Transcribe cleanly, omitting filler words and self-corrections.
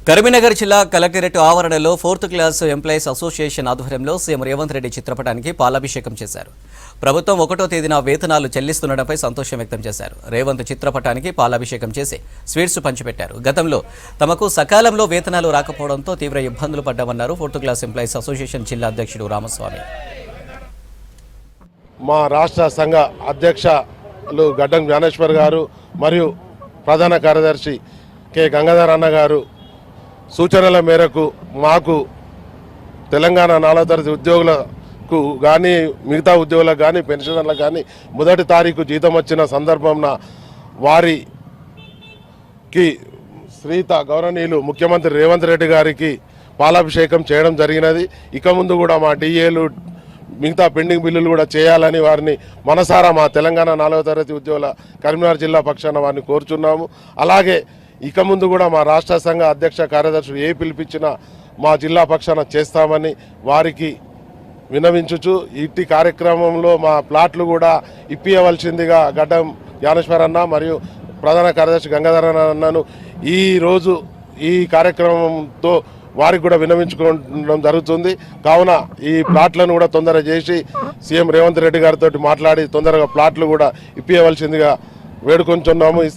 కరీంనగర్ జిల్లా కలెక్టరేట్ ఆవరణలో 4th class employees association ఆధ్వర్యంలో సీఎం రేవంత్ రెడ్డి చిత్రపటానికి పాలాభిషేకం చేశారు. ప్రభుత్వం 1వ తేదీన వేతనాలు చెల్లిస్తుండటంపై సంతోషం వ్యక్తం చేశారు. రేవంత్ చిత్రపటానికి పాలాభిషేకం చేసి స్వీట్స్ పంచిపెట్టారు. గతంలో తమకు సకాలంలో వేతనాలు రాకపోవడంతో తీవ్ర ఇబ్బందులు పడ్డామన్నారు 4th క్లాస్ ఎంప్లాయీస్ అసోసియేషన్ జిల్లా అధ్యక్షుడు రామస్వామి. మా రాష్ట్ర సంఘ అధ్యక్షులు గడ్డం జ్ఞానేశ్వర్ గారు మరియు ప్రధాన కార్యదర్శి కె గంగాధర్ అన్న గారు సూచనల మేరకు మాకు తెలంగాణ 4వ తరగతి ఉద్యోగులకు కానీ మిగతా ఉద్యోగులకు కానీ పెన్షనర్లకు కానీ మొదటి తారీఖు జీతం వచ్చిన సందర్భంన వారికి గౌరవనీయులు ముఖ్యమంత్రి రేవంత్ రెడ్డి గారికి పాలాభిషేకం చేయడం జరిగినది. ఇక ముందు కూడా మా డిఏలు మిగతా పెండింగ్ బిల్లులు కూడా చేయాలని వారిని మనసారా మా తెలంగాణ 4వ తరగతి ఉద్యోగుల కరీంనగర్ జిల్లా పక్షాన వారిని కోరుచున్నాము. అలాగే ఇక ముందు కూడా మా రాష్ట్ర సంఘ అధ్యక్ష కార్యదర్శులు పిలిపించినా మా జిల్లా పక్షాన చేస్తామని వారికి విన్నవించుచు ఇట్టి కార్యక్రమంలో మా ప్లాట్లు కూడా ఇప్పియవలసిందిగా గడ్డం జ్ఞానేశ్వర్ అన్న మరియు ప్రధాన కార్యదర్శి గంగాధర అన్నను ఈరోజు ఈ కార్యక్రమంతో వారికి కూడా విన్నవించుకోవడం జరుగుతుంది. కావున ఈ ప్లాట్లను కూడా తొందరగా చేసి సీఎం రేవంత్ రెడ్డి గారితో మాట్లాడి తొందరగా ప్లాట్లు కూడా ఇప్పియవలసిందిగా వేడుకొంచున్నాము. ఈ